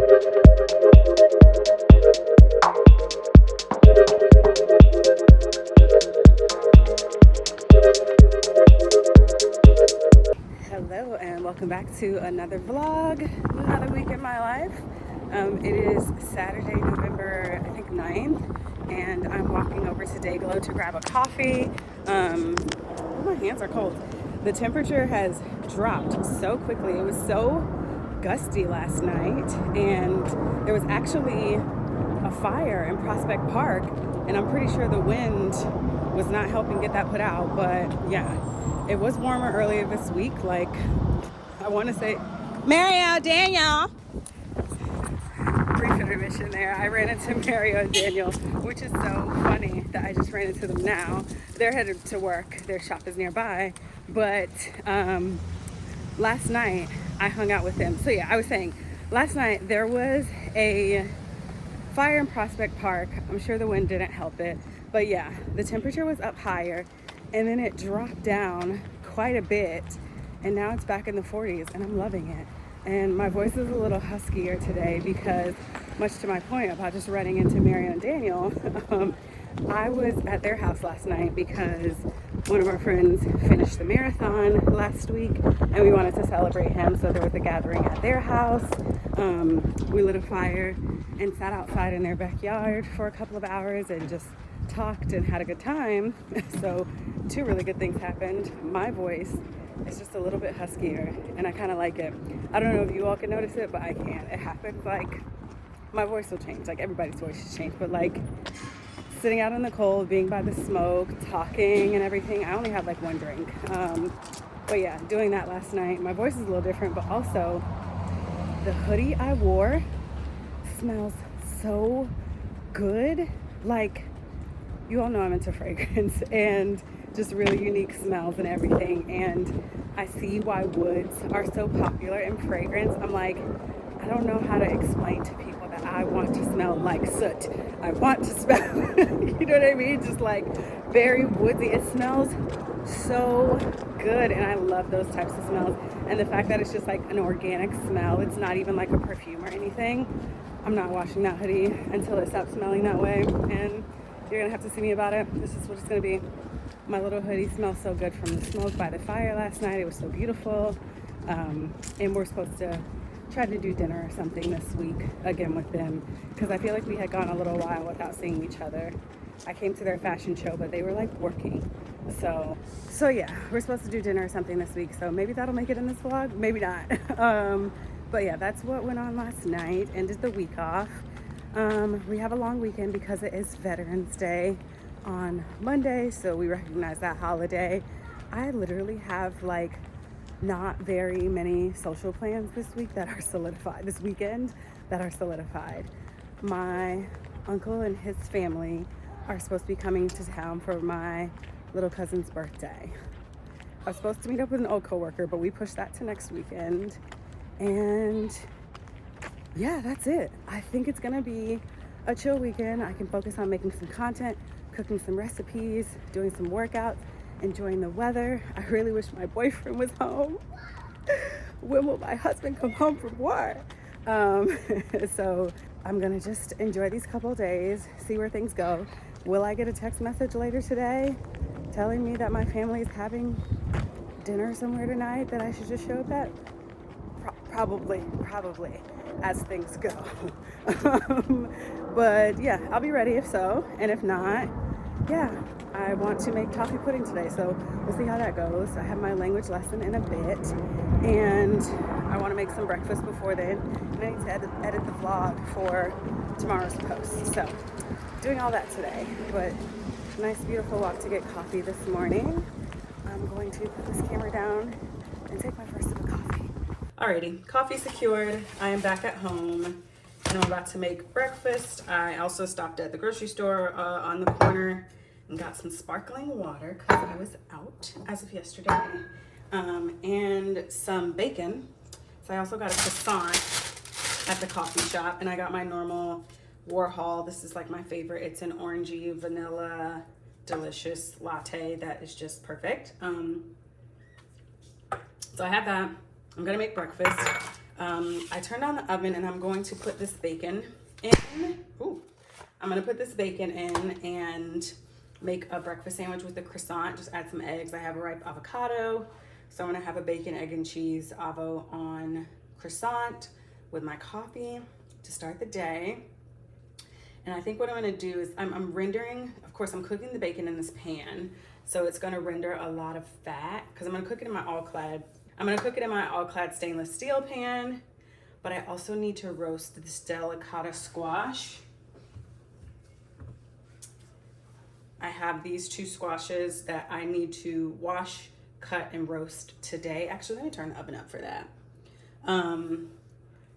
Hello and welcome back to another vlog, another week in my life. It is Saturday, November, I think 9th, and I'm walking over to Dayglow to grab a coffee. My hands are cold. The temperature has dropped so quickly. It was so gusty last night, and there was actually a fire in Prospect Park, and I'm pretty sure the wind was not helping get that put out, but yeah. It was warmer earlier this week, like I want to say, Mario, Daniel. Brief intermission there. I ran into Mario and Daniel, which is so funny that I just ran into them now. They're headed to work. Their shop is nearby, but last night I hung out with them. So yeah, I was saying, last night there was a fire in Prospect Park. I'm sure the wind didn't help it, but yeah, the temperature was up higher. And then it dropped down quite a bit, and now it's back in the 40s, and I'm loving it. And my voice is a little huskier today because, much to my point about just running into Mario and Daniel, I was at their house last night because one of our friends finished the marathon last week, and we wanted to celebrate him, so there was a gathering at their house. We lit a fire and sat outside in their backyard for a couple of hours and just talked and had a good time. So two really good things happened. My voice is just a little bit huskier, and I kind of like it. I don't know if you all can notice it, but I can. It happens. Like, my voice will change, like everybody's voice should change, but like sitting out in the cold, being by the smoke, talking and everything, I only had like one drink, but yeah, doing that last night, my voice is a little different, but also the hoodie I wore smells so good. Like, you all know I'm into fragrance and just really unique smells and everything. And I see why woods are so popular in fragrance. I'm like, I don't know how to explain to people that I want to smell like soot. I want to smell, you know what I mean? Just like very woodsy. It smells so good, and I love those types of smells. And the fact that it's just like an organic smell, it's not even like a perfume or anything. I'm not washing that hoodie until it stops smelling that way. And you're gonna have to see me about it. This is what it's gonna be. My little hoodie smells so good from the smoke by the fire last night. It was so beautiful. And we're supposed to try to do dinner or something this week again with them, because I feel like we had gone a little while without seeing each other. I came to their fashion show, but they were like working. So yeah, we're supposed to do dinner or something this week. So maybe that'll make it in this vlog, maybe not. But yeah, that's what went on last night. Ended the week off. We have a long weekend because it is Veterans Day on Monday, so we recognize that holiday. I literally have like not very many social plans this week that are solidified, this weekend that are solidified. My uncle and his family are supposed to be coming to town for my little cousin's birthday. I was supposed to meet up with an old coworker, but we pushed that to next weekend. And yeah, that's it. I think it's gonna be a chill weekend. I can focus on making some content, cooking some recipes, doing some workouts, enjoying the weather. I really wish my boyfriend was home. When will my husband come home from work? So I'm gonna just enjoy these couple days, see where things go. Will I get a text message later today telling me that my family is having dinner somewhere tonight that I should just show up at? Probably, as things go. But yeah, I'll be ready if so, and if not, yeah, I want to make toffee pudding today, so we'll see how that goes. I have my language lesson in a bit, and I want to make some breakfast before then, and I need to edit the vlog for tomorrow's post. So doing all that today, but nice beautiful walk to get coffee this morning. I'm going to put this camera down and take my first sip of coffee. Alrighty, coffee secured. I am back at home and I'm about to make breakfast. I also stopped at the grocery store on the corner and got some sparkling water because I was out as of yesterday, and some bacon. So I also got a croissant at the coffee shop, and I got my normal Warhol. This is like my favorite. It's an orangey vanilla delicious latte that is just perfect. So I have that. I'm gonna make breakfast. I turned on the oven and I'm going to put this bacon in. Ooh. I'm gonna put this bacon in and make a breakfast sandwich with a croissant. Just add some eggs. I have a ripe avocado. So I'm gonna have a bacon, egg, and cheese avo on croissant with my coffee to start the day. And I think what I'm gonna do is I'm rendering, of course, I'm cooking the bacon in this pan. So it's gonna render a lot of fat because I'm gonna cook it in my all-clad stainless steel pan, but I also need to roast this delicata squash. I have these 2 squashes that I need to wash, cut, and roast today. Actually, let me turn the oven up for that.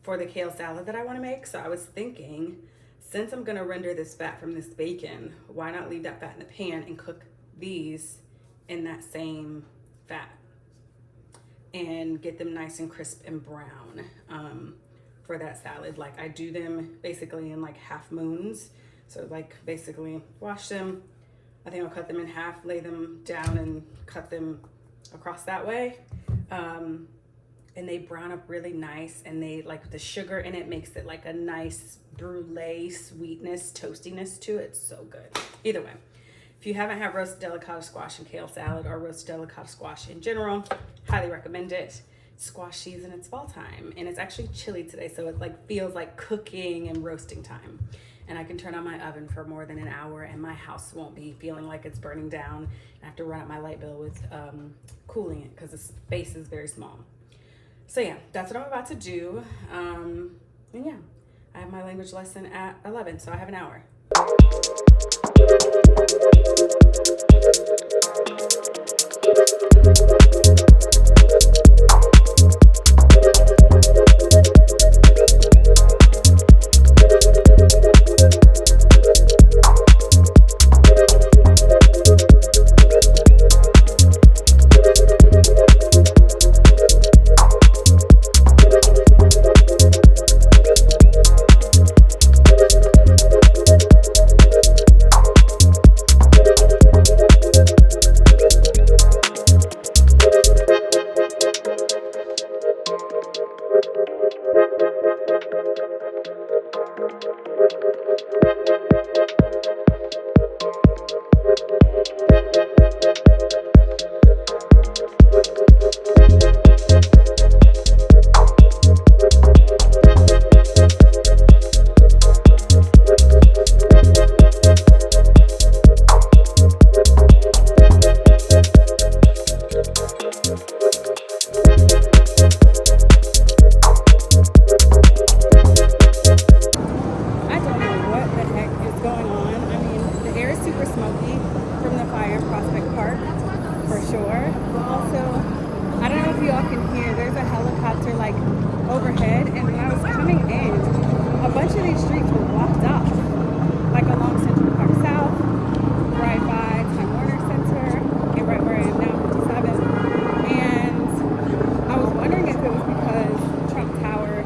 For the kale salad that I want to make. So I was thinking, since I'm going to render this fat from this bacon, why not leave that fat in the pan and cook these in that same fat and get them nice and crisp and brown for that salad. Like I do them basically in like half moons. So like basically wash them. I think I'll cut them in half, lay them down and cut them across that way. And they brown up really nice, and they like the sugar in it makes it like a nice brulee sweetness, toastiness to it. So good. Either way, if you haven't had roasted delicata squash and kale salad or roasted delicata squash in general, highly recommend it. It's squash season, it's fall time, and it's actually chilly today, so it like feels like cooking and roasting time. And I can turn on my oven for more than an hour and my house won't be feeling like it's burning down. I have to run up my light bill with cooling it because the space is very small. So yeah, that's what I'm about to do. And yeah, I have my language lesson at 11, so I have an hour. Overhead, and when I was coming in, a bunch of these streets were blocked off, like along Central Park South, right by Time Warner Center, and right where I am now, 57. And I was wondering if it was because Trump Tower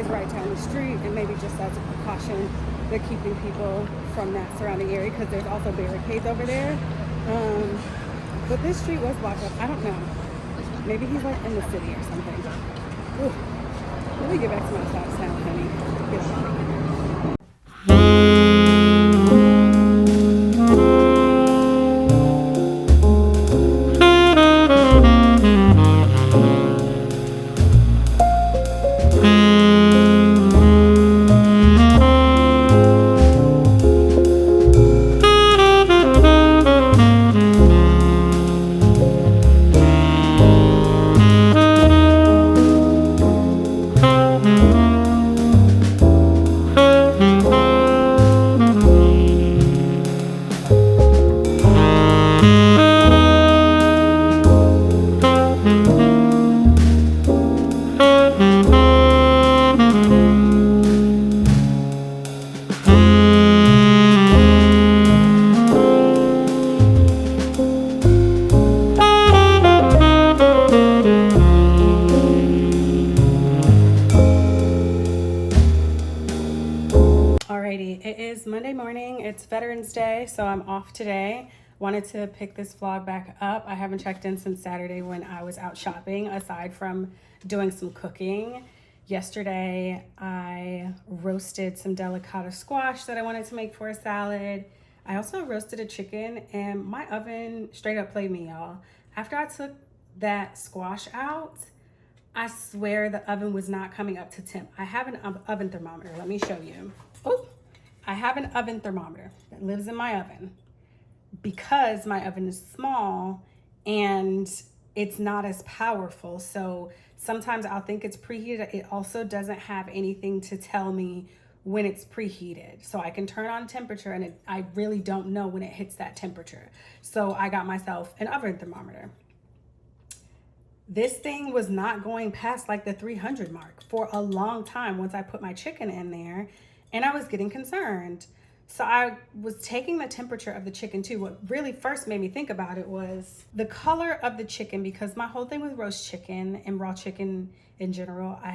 is right down the street, and maybe just as a precaution, they're keeping people from that surrounding area because there's also barricades over there. But this street was blocked up. I don't know. Maybe he's like in the city or something. Ooh. Let me get back to my side of town, honey. Get out of here. It is Monday morning. It's Veterans Day, so I'm off today. Wanted to pick this vlog back up. I haven't checked in since Saturday when I was out shopping, aside from doing some cooking. Yesterday, I roasted some delicata squash that I wanted to make for a salad. I also roasted a chicken, and my oven straight up played me, y'all. After I took that squash out, I swear the oven was not coming up to temp. I have an oven thermometer. Let me show you. Oh, I have an oven thermometer that lives in my oven because my oven is small and it's not as powerful. So sometimes I'll think it's preheated. It also doesn't have anything to tell me when it's preheated. So I can turn on temperature and I really don't know when it hits that temperature. So I got myself an oven thermometer. This thing was not going past like the 300 mark for a long time once I put my chicken in there, and I was getting concerned. So I was taking the temperature of the chicken too. What really first made me think about it was the color of the chicken, because my whole thing with roast chicken and raw chicken in general, I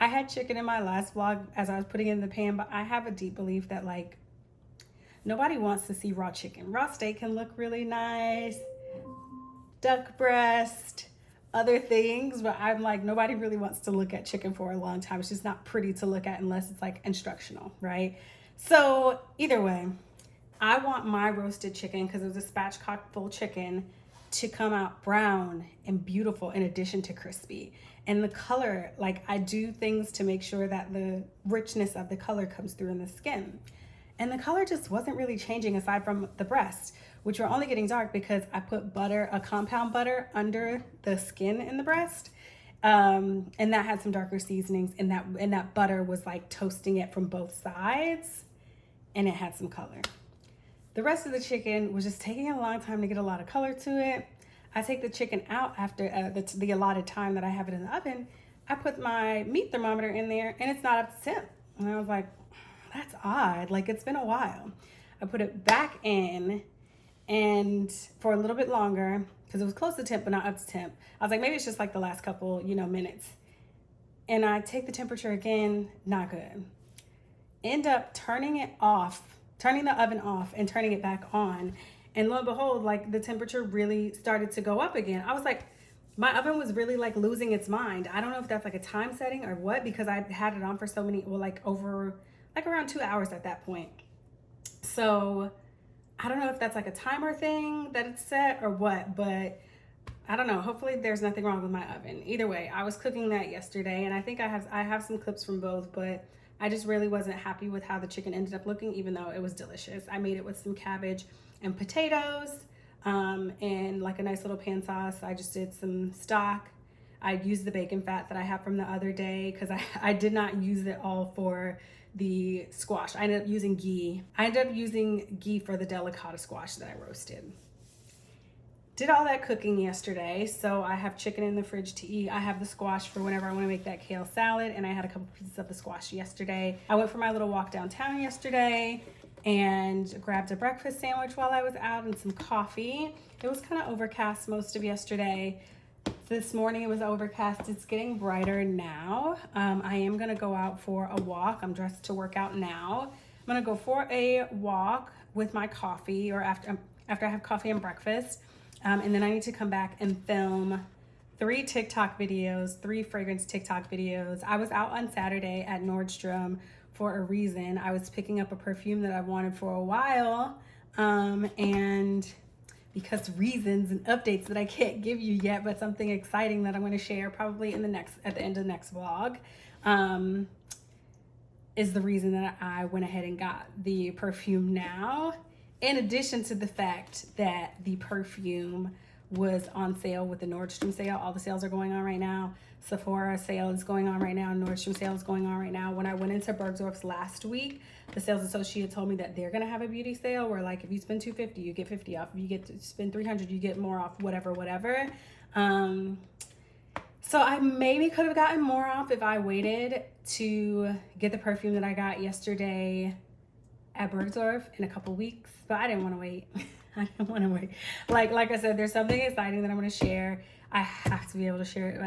had chicken in my last vlog as I was putting it in the pan, but I have a deep belief that like nobody wants to see raw chicken. Raw steak can look really nice, duck breast, other things, but I'm like, nobody really wants to look at chicken for a long time. It's just not pretty to look at unless it's like instructional, right? So either way, I want my roasted chicken, because it was a spatchcock full chicken, to come out brown and beautiful in addition to crispy. And the color, like I do things to make sure that the richness of the color comes through in the skin. And the color just wasn't really changing aside from the breasts, which were only getting dark because I put butter, a compound butter, under the skin in the breast. And that had some darker seasonings, and that butter was like toasting it from both sides, and it had some color. The rest of the chicken was just taking a long time to get a lot of color to it. I take the chicken out after the allotted time that I have it in the oven. I put my meat thermometer in there, and it's not up to temp. And I was like, that's odd. Like, it's been a while. I put it back in, and for a little bit longer, because it was close to temp but not up to temp. I was like, maybe it's just like the last couple, minutes. And I take the temperature again, not good. End up turning the oven off and turning it back on. And lo and behold, like the temperature really started to go up again. I was like, my oven was really like losing its mind. I don't know if that's like a time setting or what, because I had it on for so many, around 2 hours at that point. So I don't know if that's like a timer thing that it's set or what, but I don't know. Hopefully there's nothing wrong with my oven. Either way, I was cooking that yesterday, and I think I have some clips from both, but I just really wasn't happy with how the chicken ended up looking, even though it was delicious. I made it with some cabbage and potatoes, and like a nice little pan sauce. I just did some stock. I used the bacon fat that I had from the other day, because I did not use it all for the squash. I ended up using ghee. I ended up using ghee for the delicata squash that I roasted. Did all that cooking yesterday, so I have chicken in the fridge to eat. I have the squash for whenever I want to make that kale salad, and I had a couple pieces of the squash yesterday. I went for my little walk downtown yesterday and grabbed a breakfast sandwich while I was out and some coffee. It was kind of overcast most of yesterday. This morning it was overcast. It's getting brighter now. I am gonna go out for a walk. I'm dressed to work out now. I'm gonna go for a walk with my coffee, or after I have coffee and breakfast. And then I need to come back and film 3 TikTok videos, 3 fragrance TikTok videos. I was out on Saturday at Nordstrom for a reason. I was picking up a perfume that I've wanted for a while, and because reasons and updates that I can't give you yet, but something exciting that I'm going to share probably at the end of the next vlog, is the reason that I went ahead and got the perfume now. In addition to the fact that the perfume was on sale with the Nordstrom sale. All the sales are going on right now. Sephora sale is going on right now. Nordstrom sale is going on right now. When I went into Bergdorf's last week, the sales associate told me that they're going to have a beauty sale where, like, if you spend $250, you get 50 off. If you get to spend $300, you get more off, whatever. So I maybe could have gotten more off if I waited to get the perfume that I got yesterday at Bergdorf in a couple weeks, but I didn't want to wait. I didn't want to wait. Like I said, there's something exciting that I'm going to share. I have to be able to share it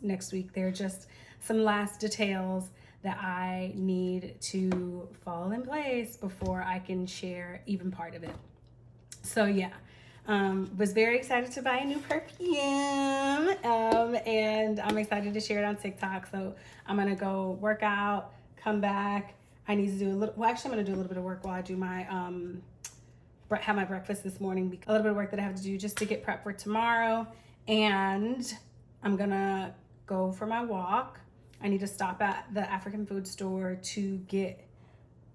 next week. There are just some last details that I need to fall in place before I can share even part of it. So yeah, Was very excited to buy a new perfume, and I'm excited to share it on TikTok. So I'm gonna go work out, come back. I need to do a little, well, actually I'm gonna do a little bit of work while I do my, have my breakfast this morning. A little bit of work that I have to do just to get prepped for tomorrow. And I'm gonna go for my walk. I need to stop at the African food store to get,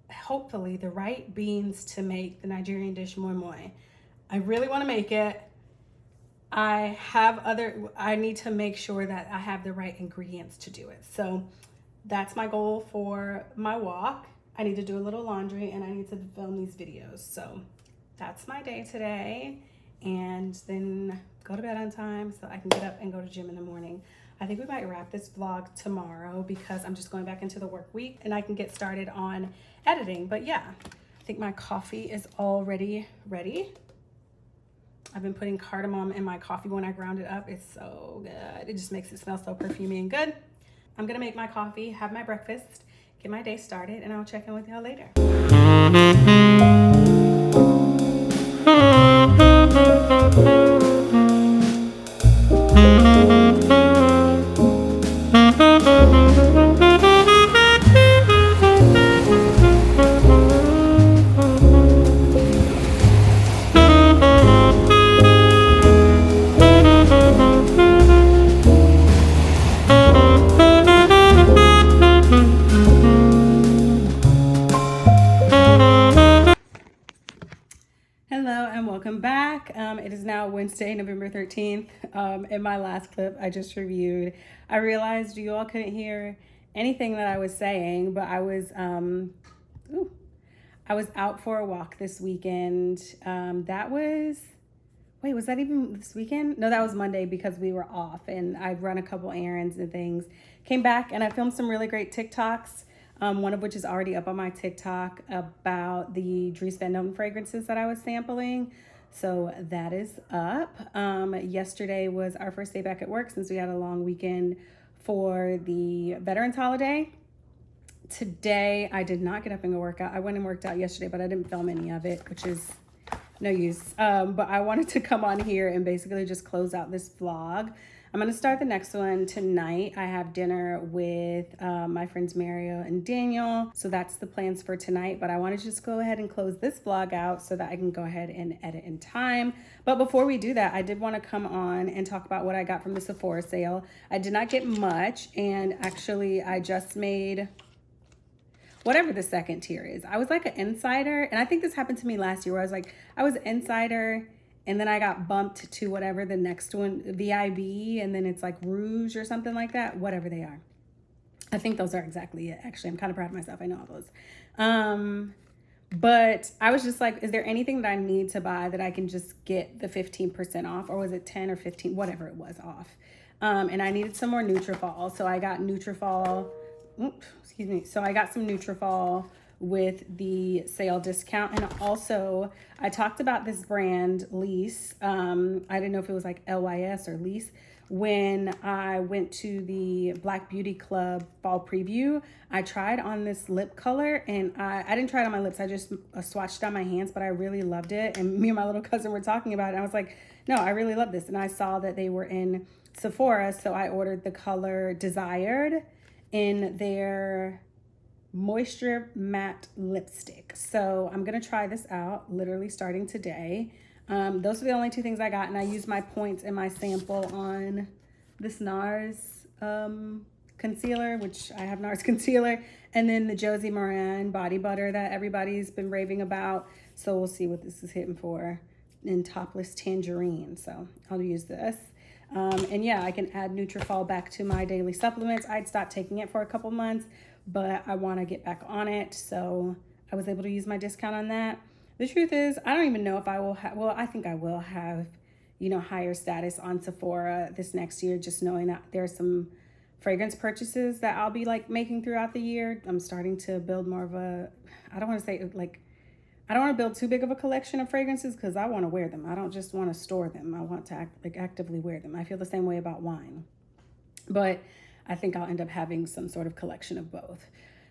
hopefully, the right beans to make the Nigerian dish moi moi. I really want to make it. I need to make sure that I have the right ingredients to do it. So that's my goal for my walk. I need to do a little laundry and I need to film these videos. So that's my day today. And then go to bed on time so I can get up and go to gym in the morning. I think we might wrap this vlog tomorrow because I'm just going back into the work week and I can get started on editing. But yeah, I think my coffee is already ready. I've been putting cardamom in my coffee when I ground it up. It's so good. It just makes it smell so perfumey and good. I'm gonna make my coffee, have my breakfast, get my day started, and I'll check in with y'all later. Welcome back. It is now Wednesday, November 13th. In my last clip I just reviewed, I realized you all couldn't hear anything that I was saying, but I was out for a walk this weekend. Was that even this weekend? No, that was Monday because we were off and I'd run a couple errands and things. Came back and I filmed some really great TikToks. One of which is already up on my TikTok about the Dries Van Noten fragrances that I was sampling. So that is up. Yesterday was our first day back at work since we had a long weekend for the Veterans holiday. Today, I did not get up and go work out. I went and worked out yesterday, but I didn't film any of it, which is no use. But I wanted to come on here and basically just close out this vlog. I'm gonna start the next one tonight. I have dinner with my friends Mario and Daniel. So that's the plans for tonight, but I wanna just go ahead and close this vlog out so that I can go ahead and edit in time. But before we do that, I did wanna come on and talk about what I got from the Sephora sale. I did not get much, and actually I just made whatever the second tier is. I was like an insider, and I think this happened to me last year where I was an insider, and then I got bumped to whatever the next one, VIB, and then it's like Rouge or something like that, whatever they are. I think those are exactly it. Actually, I'm kind of proud of myself. I know all those. But I was just like, is there anything that I need to buy that I can just get the 15% off? Or was it 10 or 15, whatever it was off. And I needed some more Nutrafol. So I got Nutrafol, excuse me. So I got some Nutrafol with the sale discount. And also I talked about this brand Lease. I didn't know if it was like LYS or Lease. When I went to the Black Beauty Club fall preview, I tried on this lip color, and I didn't try it on my lips. I just swatched it on my hands, but I really loved it. And me and my little cousin were talking about it. And I was like, no, I really love this. And I saw that they were in Sephora. So I ordered the color Desired in their Moisture Matte Lipstick. So I'm gonna try this out literally starting today. Those are the only two things I got, and I used my points in my sample on this NARS concealer, which I have NARS concealer, and then the Josie Moran body butter that everybody's been raving about. So we'll see what this is hitting for in Topless Tangerine. So I'll use this. And yeah, I can add Nutrafol back to my daily supplements. I'd stopped taking it for a couple months, but I want to get back on it. So I was able to use my discount on that. The truth is, I don't even know if I will have, well, I think I will have, you know, higher status on Sephora this next year, just knowing that there's some fragrance purchases that I'll be like making throughout the year. I'm starting to build more of a, I don't want to say like, I don't want to build too big of a collection of fragrances because I want to wear them. I don't just want to store them. I want to actively wear them. I feel the same way about wine, but I think I'll end up having some sort of collection of both.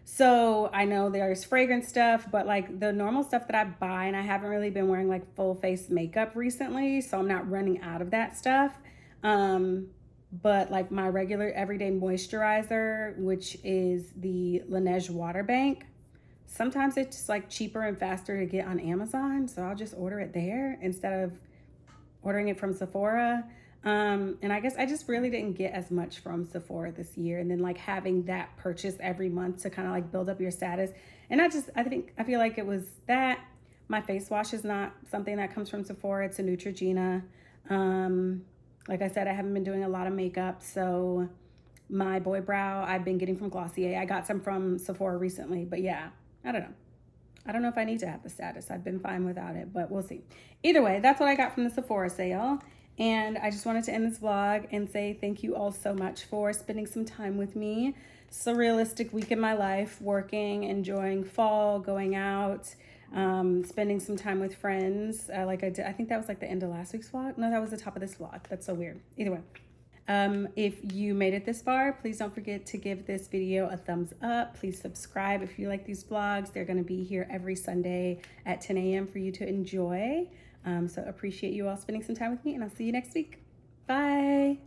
So I know there's fragrance stuff, but like the normal stuff that I buy, and I haven't really been wearing like full face makeup recently, so I'm not running out of that stuff. But like my regular everyday moisturizer, which is the Laneige Water Bank, sometimes it's just like cheaper and faster to get on Amazon, so I'll just order it there instead of ordering it from Sephora. And I guess I just really didn't get as much from Sephora this year. And then like having that purchase every month to kind of like build up your status. And I feel like it was that. My face wash is not something that comes from Sephora. It's a Neutrogena. Like I said, I haven't been doing a lot of makeup. So my boy brow, I've been getting from Glossier. I got some from Sephora recently, but yeah, I don't know. I don't know if I need to have the status. I've been fine without it, but we'll see. Either way, that's what I got from the Sephora sale. And I just wanted to end this vlog and say thank you all so much for spending some time with me. Surrealistic week in my life, working, enjoying fall, going out, spending some time with friends. Like I did, I think that was like the end of last week's vlog. No, that was the top of this vlog. That's so weird. Either way. If you made it this far, please don't forget to give this video a thumbs up. Please subscribe if you like these vlogs. They're going to be here every Sunday at 10 a.m. for you to enjoy. So appreciate you all spending some time with me, and I'll see you next week. Bye.